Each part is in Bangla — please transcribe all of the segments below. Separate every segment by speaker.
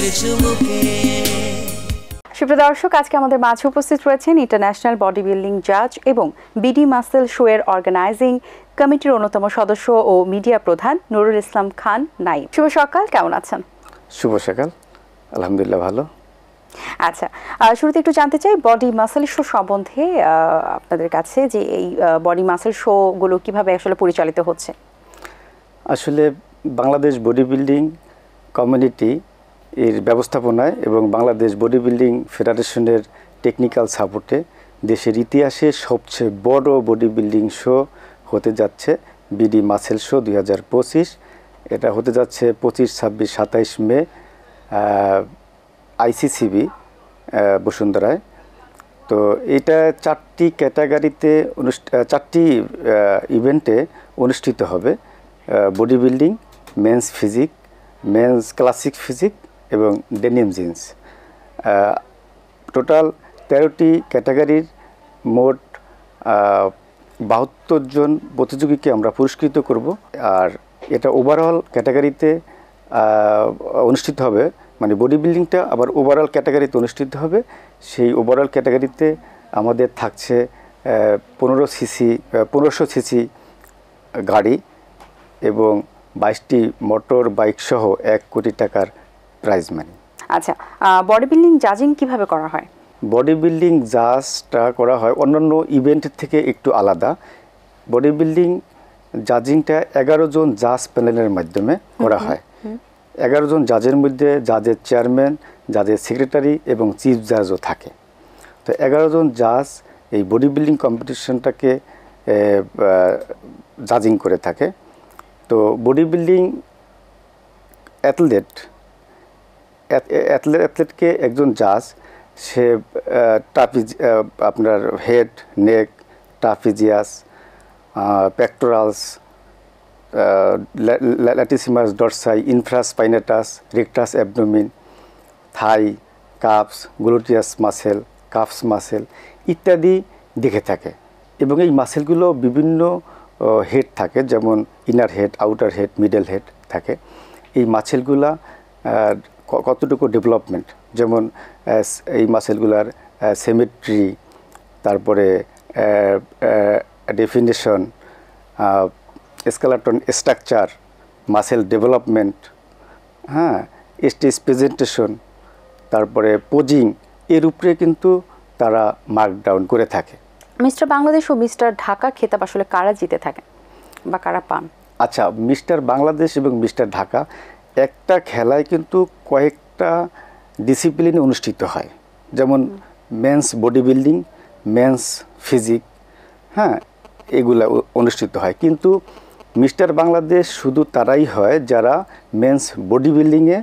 Speaker 1: রঙের চুমুকে।
Speaker 2: সুপ্রিয় দর্শক, আজকে আমাদের মাঝে উপস্থিত রয়েছেন ইন্টারন্যাশনাল বডি বিল্ডিং জাজ এবং বিডি মাসেল শো এর অর্গানাইজিং কমিটির অন্যতম সদস্য ও মিডিয়া প্রধান নুরুল ইসলাম খান নাইম। শুভ সকাল, কেমন আছেন?
Speaker 3: শুভ সকাল, আলহামদুলিল্লাহ ভালো।
Speaker 2: আচ্ছা, শুরুতে একটু জানতে চাই বডি মাসেল শো সম্বন্ধে আপনাদের কাছে, যে এই বডি মাসেল শো গুলো কিভাবে আসলে পরিচালিত হচ্ছে।
Speaker 3: আসলে বাংলাদেশ বডি বিল্ডিং কমিউনিটি এর ব্যবস্থাপনায় এবং বাংলাদেশ বডি বিল্ডিং ফেডারেশনের টেকনিক্যাল সাপোর্টে দেশের ইতিহাসে সবচেয়ে বড় বডি বিল্ডিং শো হতে যাচ্ছে বিডি মাসেল শো 2025। এটা হতে যাচ্ছে 25, 26, 27 মে আইসিসিবি বসুন্ধরায়। তো এটা 4টি ক্যাটাগরিতে 4টি ইভেন্টে অনুষ্ঠিত হবে। Body building, men's physique, men's classic physique এবং ডেনিম জিন্স। টোটাল 13টি ক্যাটাগরির মোট 72 জন প্রতিযোগীকে আমরা পুরস্কৃত করব। আর এটা ওভারঅল ক্যাটাগরিতে অনুষ্ঠিত হবে, মানে বডি বিল্ডিংটা আবার ওভারঅল ক্যাটাগরিতে অনুষ্ঠিত হবে। সেই ওভারঅল ক্যাটাগরিতে আমাদের থাকছে 1500 সিসি গাড়ি এবং 22টি মোটর বাইক সহ 1 কোটি টাকার প্রাইজ মানি।
Speaker 2: আচ্ছা, বডি বিল্ডিং জাজিং কিভাবে করা হয়?
Speaker 3: বডি বিল্ডিং জাজটা করা হয় অন্যান্য ইভেন্টের থেকে একটু আলাদা। বডি বিল্ডিং জাজিংটা 11 জন জাজ প্যানেলের মাধ্যমে করা হয়। 11 জন জাজের মধ্যে জাজের চেয়ারম্যান, জাজের সেক্রেটারি এবং চিফ জাজও থাকে। তো 11 জন জাজ এই বডি বিল্ডিং কম্পিটিশনটাকে জাজিং করে থাকে। তো বডি বিল্ডিং অ্যাথলেটকে একজন জাজ, সে আপনার হেড, নেক, ট্রাপিজিয়াস, পেক্টোরালস, ল্যাটিসিমাস ডরসাই, ইনফ্রাস্পাইনেটাস, রেক্টাস অ্যাবডোমিন, থাই, কাপস, গ্লুটিয়াস মাসেল, কাফস মাসেল ইত্যাদি দেখে থাকে। এবং এই মাসেলগুলো বিভিন্ন হেড থাকে, যেমন inner head, outer head, middle head থাকে। এই মাসেলগুলা কতটুকু ডেভেলপমেন্ট, যেমন এই মাসেলগুলার সিমেট্রি, তারপরে definition, skeleton structure, muscle development, হ্যাঁ, স্টেজ প্রেজেন্টেশন, তারপরে পোজিং, এর উপরে কিন্তু তারা মার্কডাউন করে থাকে।
Speaker 2: মিস্টার বাংলাদেশ ও মিস্টার ঢাকা খেতাব আসলে কারা জিতে থাকেন বা কারা পান?
Speaker 3: আচ্ছা, মিস্টার বাংলাদেশ এবং মিস্টার ঢাকা একটা খেলায় কিন্তু কয়েকটা ডিসিপ্লিনে অনুষ্ঠিত হয়, যেমন men's body building, men's physique, হ্যাঁ, এগুলা অনুষ্ঠিত হয়। কিন্তু মিস্টার বাংলাদেশ শুধু তারাই হয় যারা মেন্স বডি বিল্ডিংয়ে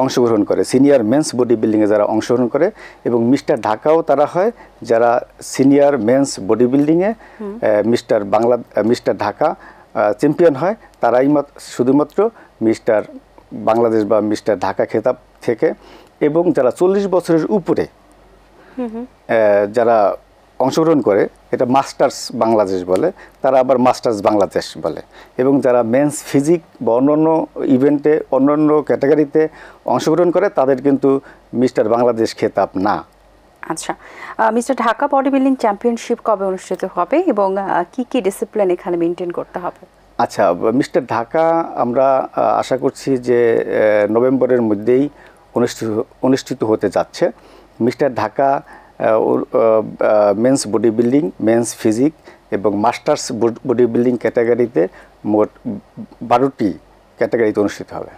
Speaker 3: অংশগ্রহণ করে, সিনিয়র মেন্স বডি বিল্ডিংয়ে যারা অংশগ্রহণ করে। এবং মিস্টার ঢাকাও তারা হয় যারা সিনিয়র মেন্স বডি বিল্ডিংয়ে মিস্টার ঢাকা চ্যাম্পিয়ন হয়, তারাই শুধুমাত্র মিস্টার বাংলাদেশ বা মিস্টার ঢাকা খেতাব থেকে। এবং যারা 40 বছরের উপরে যারা অংশগ্রহণ করে, এটা মাস্টার্স বাংলাদেশ বলে, তারা আবার মাস্টার্স বাংলাদেশ বলে। এবং যারা মেন্স ফিজিক বা অন্যান্য ইভেন্টে, অন্যান্য ক্যাটাগরিতে অংশগ্রহণ করে, তাদের কিন্তু মিস্টার বাংলাদেশ খেতাব না।
Speaker 2: আচ্ছা, mister Dhaka body building championship কবে অনুষ্ঠিত হবে এবং কি কি ডিসিপ্লিন এখানে মেনটেন করতে হবে?
Speaker 3: আচ্ছা, মিস্টার ঢাকা আমরা আশা করছি যে নভেম্বরের মধ্যেই অনুষ্ঠিত হতে যাচ্ছে। Mister Dhaka men's body building, men's physique এবং মাস্টার্স বডি বিল্ডিং ক্যাটাগরিতে মোট 12টি ক্যাটাগরিতে অনুষ্ঠিত হবে।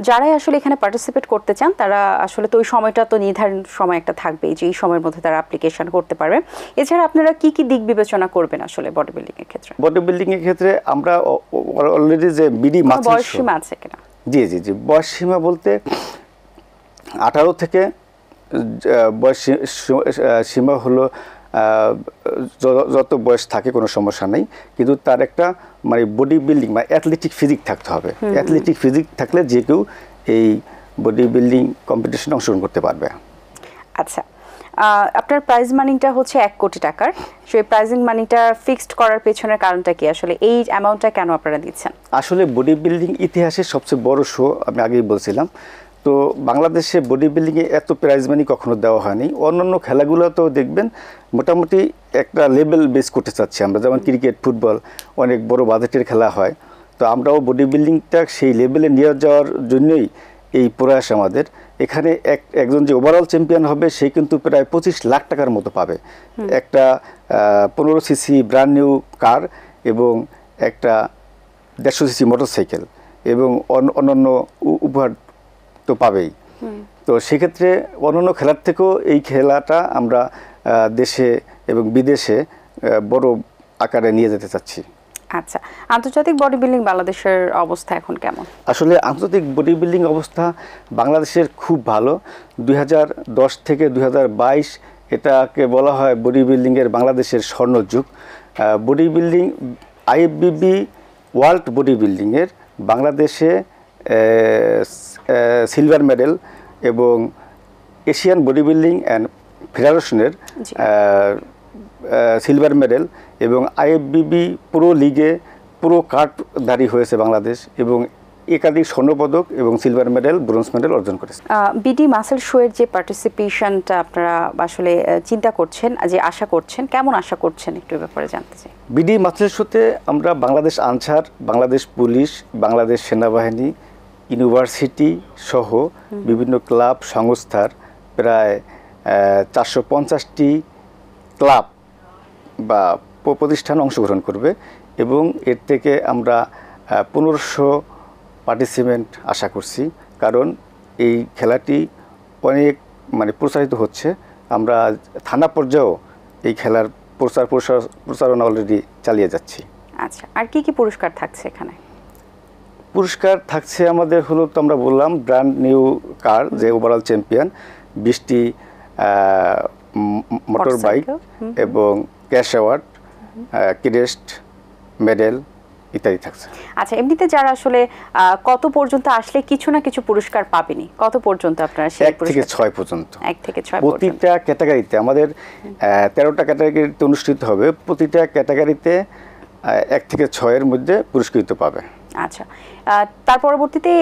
Speaker 2: যারাই আসলে এখানে পার্টিসিপেট করতে চান, তারা আসলে তো ওই সময়টা তো নির্ধারণ সময় একটা থাকবেই, যে এই সময়ের মধ্যে তারা অ্যাপ্লিকেশন করতে পারবে। এছাড়া আপনারা কি কি দিক বিবেচনা করবেন আসলে বডি বিল্ডিং এর ক্ষেত্রে?
Speaker 3: বডি বিল্ডিং এর ক্ষেত্রে আমরা অলরেডি যে বিডি মাসেল
Speaker 2: বয়স সীমা আছে কিনা?
Speaker 3: জি, বয়স সীমা বলতে 18 থেকে বয়স সীমা হলো যত বয়স থাকে কোনো সমস্যা নেই, কিন্তু তার একটা মানে বডি বিল্ডিং বা অ্যাথলেটিক ফিজিক থাকতে হবে। অ্যাথলেটিক ফিজিক থাকলে যে কেউ এই বডি বিল্ডিং কম্পিটিশনে অংশগ্রহণ করতে পারবে।
Speaker 2: আচ্ছা, আপনার প্রাইজ মানিটা হচ্ছে 1 কোটি টাকার। সেই প্রাইজিং মানিটা ফিক্সড করার পেছনের কারণটা কি, আসলে এই অ্যামাউন্টটা কেন আপনারা দিচ্ছেন?
Speaker 3: আসলে বডি বিল্ডিং ইতিহাসের সবচেয়ে বড় শো, আমি আগেই বলছিলাম। তো বাংলাদেশে বডি বিল্ডিংয়ে এত প্রাইজ মানি কখনো দেওয়া হয়নি। অন্যান্য খেলাগুলোতেও দেখবেন মোটামুটি একটা লেভেল বেস করতে চাচ্ছি আমরা, যেমন ক্রিকেট, ফুটবল অনেক বড় বাজেটের খেলা হয়। তো আমরাও বডি বিল্ডিংটা সেই লেভেলে নিয়ে যাওয়ার জন্যই এই প্রয়াস আমাদের। এখানে একজন যে ওভারঅল চ্যাম্পিয়ন হবে সে কিন্তু প্রায় 25 লাখ টাকার মতো পাবে, একটা 15 সিসি ব্র্যান্ড নিউ কার এবং একটা 150 সিসি মোটরসাইকেল এবং অন্যান্য উপহার তো পাবেই। তো সেক্ষেত্রে অন্যান্য খেলার থেকেও এই খেলাটা আমরা দেশে এবং বিদেশে বড় আকারে নিয়ে যেতে চাচ্ছি।
Speaker 2: আচ্ছা, আন্তর্জাতিক বডি বিল্ডিং বাংলাদেশের অবস্থা এখন কেমন?
Speaker 3: আসলে আন্তর্জাতিক বডি বিল্ডিং অবস্থা বাংলাদেশের খুব ভালো। 2010 থেকে 2022 এটাকে বলা হয় বডি বিল্ডিংয়ের বাংলাদেশের স্বর্ণযুগ। বডি বিল্ডিং আইএফবিবি ওয়ার্ল্ড বডি বিল্ডিংয়ের বাংলাদেশে সিলভার মেডেল এবং এশিয়ান বডি বিল্ডিং অ্যান্ড ফেডারেশনের সিলভার মেডেল এবং আইএফবিবি প্রো লিগে প্রো কার্ডধারী হয়েছে বাংলাদেশ এবং একাধিক স্বর্ণপদক এবং সিলভার মেডেল, ব্রোঞ্জ মেডেল অর্জন করেছে।
Speaker 2: বিডি মাসেল শোয়ের যে পার্টিসিপেশনটা আপনারা আসলে চিন্তা করছেন, যে আশা করছেন, কেমন আশা করছেন একটু ব্যাপারে জানতে চাই।
Speaker 3: বিডি মাসেল শোতে আমরা বাংলাদেশ আনসার, বাংলাদেশ পুলিশ, বাংলাদেশ সেনাবাহিনী, ইউনিভার্সিটি সহ বিভিন্ন ক্লাব সংস্থার প্রায় 450টি ক্লাব বা প্রতিষ্ঠান অংশগ্রহণ করবে এবং এর থেকে আমরা 1500 পার্টিসিপেন্ট আশা করছি, কারণ এই খেলাটি অনেক প্রচারিত হচ্ছে। আমরা থানা পর্যায়েও এই খেলার প্রচারণা অলরেডি চালিয়ে যাচ্ছি।
Speaker 2: আচ্ছা, আর কি কি পুরস্কার থাকছে এখানে?
Speaker 3: পুরস্কার থাকছে আমাদের হলো, তো আমরা বললাম ব্র্যান্ড নিউ কার যে ওভারঅল চ্যাম্পিয়ন, 20টি মোটর বাইক এবং ক্যাশ অ্যাওয়ার্ড, ক্রেস্ট মেডেল ইত্যাদি থাকছে।
Speaker 2: আচ্ছা, এমনিতে যারা আসলে কত পর্যন্ত আসলে কিছু না কিছু পুরস্কার পাবেনি, কত পর্যন্ত আপনারা সেই
Speaker 3: 1 থেকে 6 পর্যন্ত?
Speaker 2: 1 থেকে 6
Speaker 3: প্রতিটা ক্যাটাগরিতে আমাদের 13টা ক্যাটাগরিতে অনুষ্ঠিত হবে। প্রতিটা ক্যাটাগরিতে 1 থেকে 6 এর মধ্যে পুরস্কৃত পাবে।
Speaker 2: আচ্ছা, তার পরবর্তীতে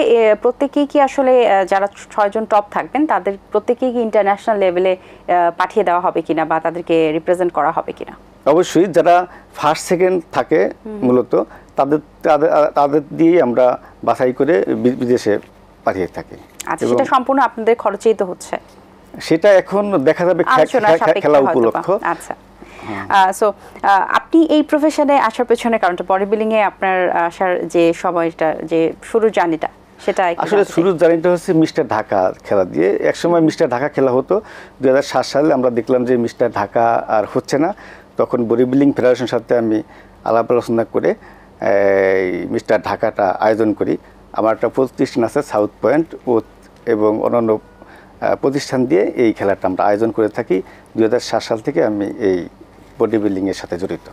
Speaker 2: প্রত্যেকেই কি আসলে যারা 6 জন টপ থাকবেন তাদের প্রত্যেকেই কি ইন্টারন্যাশনাল লেভেলে পাঠিয়ে দেওয়া হবে কিনা বা তাদেরকে রিপ্রেজেন্ট করা হবে কিনা?
Speaker 3: অবশ্যই, যারা ফার্স্ট সেকেন্ড থাকে মূলত তাদের দিয়ে আমরা বাছাই করে বিদেশে পাঠিয়ে থাকি।
Speaker 2: আচ্ছা, সেটা সম্পূর্ণ আপনাদের খরচেই তো হচ্ছে?
Speaker 3: সেটা এখন দেখা যাবে খেলা উপলক্ষ।
Speaker 2: আচ্ছা, সো আপনি এই প্রফেশনে আসার পেছনে কারণটা, বডি বিল্ডিং এ আপনার আসার যে সময়টা, যে শুরুর জার্নিটা, সেটা
Speaker 3: আসলে শুরুর জার্নিটা হচ্ছে মিস্টার ঢাকা খেলা দিয়ে। একসময় মিস্টার ঢাকা খেলা হতো, 2007 সালে আমরা দেখলাম যে মিস্টার ঢাকা আর হচ্ছে না। তখন বডি বিল্ডিং ফেডারেশনের সাথে আমি আলাপ আলোচনা করে মিস্টার ঢাকাটা আয়োজন করি। আমার একটা প্রতিষ্ঠান আছে সাউথ পয়েন্ট এবং অন্যান্য প্রতিষ্ঠান দিয়ে এই খেলাটা আমরা আয়োজন করে থাকি। 2007 সাল থেকে আমি এই বডি বিল্ডিংয়ের সাথে জড়িত।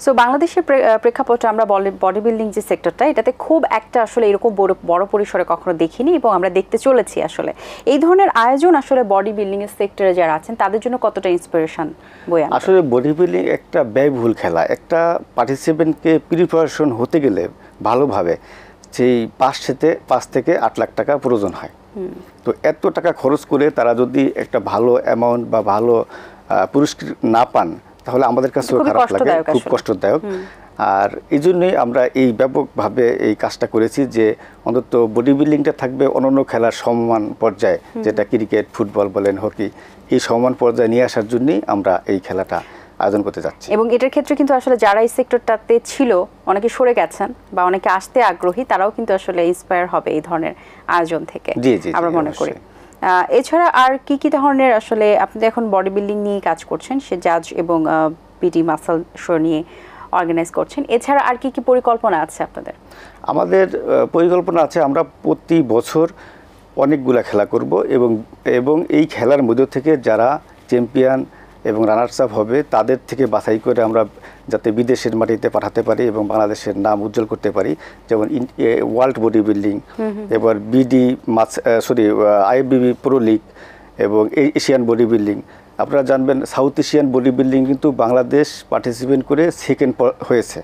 Speaker 2: সো বাংলাদেশের প্রেক্ষাপটে আমরা বডি বিল্ডিং যে সেক্টরটা, এটাতে খুব একটা আসলে এরকম বড় পরিসরে কখনো দেখিনি এবং আমরা দেখতে চলেছি। আসলে এই ধরনের আয়োজন আসলে বডি বিল্ডিং এর সেক্টরে যারা আছেন তাদের জন্য কতটা ইন্সপিরেশন বয়ে আনে?
Speaker 3: আসলে বডি বিল্ডিং একটা ব্যয়বহুল খেলা। একটা পার্টিসিপেন্টকে প্রিপারেশন হতে গেলে ভালোভাবে সেই 5 থেকে 8 লাখ টাকা প্রয়োজন হয়। তো এত টাকা খরচ করে তারা যদি একটা ভালো অ্যামাউন্ট বা ভালো পুরস্কার না পান তাহলে আমাদের কাছেও খারাপ লাগে, খুব কষ্টদায়ক। আর এই জন্যই আমরা এই ব্যাপকভাবে এই কাজটা করেছি যে অন্তত বডি বিল্ডিংটা থাকবে অন্যান্য খেলার সমান পর্যায়ে, যেটা ক্রিকেট, ফুটবল বলেন, হকি, এই সমান পর্যায়ে নিয়ে আসার জন্যই আমরা এই খেলাটা আয়োজন করতে যাচ্ছি।
Speaker 2: এবং এটার ক্ষেত্রে কিন্তু আসলে যারা এই সেক্টরটাতে ছিল, অনেকে সরে গেছেন বা অনেকে আসতে আগ্রহী, তারাও কিন্তু আসলে ইন্সপায়ার হবে এই ধরনের আয়োজন থেকে, আমরা মনে করি। এছাড়া আর কি কি ধরনের আসলে আপনি এখন বডি বিল্ডিং নিয়ে কাজ করছেন, সে জাজ এবং বিডি মাসেল শো নিয়ে অর্গানাইজ করছেন, এছাড়া আর কি কি পরিকল্পনা আছে আপনাদের?
Speaker 3: আমাদের পরিকল্পনা আছে, আমরা প্রতি বছর অনেকগুলা খেলা করব এবং এই খেলার মধ্য থেকে যারা চ্যাম্পিয়ন এবং রানার্স আপ হবে তাদের থেকে বাছাই করে আমরা যাতে বিদেশের মাটিতে পাঠাতে পারি এবং বাংলাদেশের নাম উজ্জ্বল করতে পারি। যেমন ওয়ার্ল্ড বডি বিল্ডিং, এবার আইএফবিবি প্রো লিগ এবং এশিয়ান বডি বিল্ডিং। আপনারা জানবেন সাউথ এশিয়ান বডি বিল্ডিং কিন্তু বাংলাদেশ পার্টিসিপেট করে সেকেন্ড হয়েছে,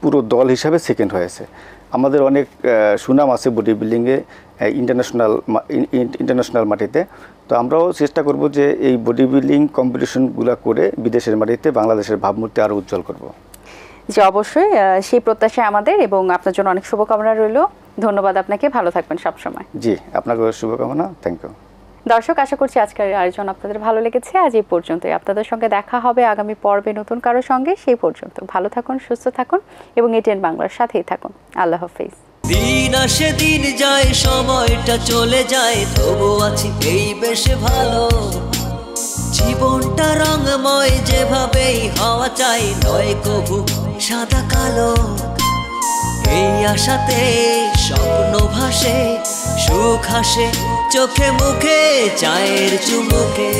Speaker 3: পুরো দল হিসাবে সেকেন্ড হয়েছে। আমাদের অনেক সুনাম আছে বডি বিল্ডিংয়ে ইন্টারন্যাশনাল মাটিতে। তো আমরাও চেষ্টা করব যে এই বডি বিল্ডিং কম্পিটিশনগুলো করে বিদেশের মাটিতে বাংলাদেশের ভাবমূর্তি আরও উজ্জ্বল করব।
Speaker 2: জি অবশ্যই, সেই প্রত্যাশা আমাদের, এবং আপনার জন্য অনেক শুভকামনা রইল। ধন্যবাদ আপনাকে, ভালো থাকবেন সবসময়।
Speaker 3: জি, আপনাকে শুভকামনা, থ্যাংক ইউ।
Speaker 2: দর্শক, আশা করছি আজকের আয়োজন আপনাদের ভালো লেগেছে। আজ এই পর্যন্তই। আপনাদের সঙ্গে দেখা হবে আগামী পর্বে নতুন কারো সঙ্গে। সেই পর্যন্ত ভালো থাকুন, সুস্থ থাকুন এবং এটিএন বাংলার সাথেই থাকুন। আল্লাহ হাফেজ।
Speaker 1: দিন আসে দিন যায়, সময়টা চলে যায়, তবু আছি এই বেশ ভালো। জীবনটা রঙময়, যেভাবেই হওয়া চাই, নয় কবু সাদা কালো। এই আশাতে স্বপ্ন ভাসে, সুখ হাসে চোখে মুখে, চায়ের চুমুকে।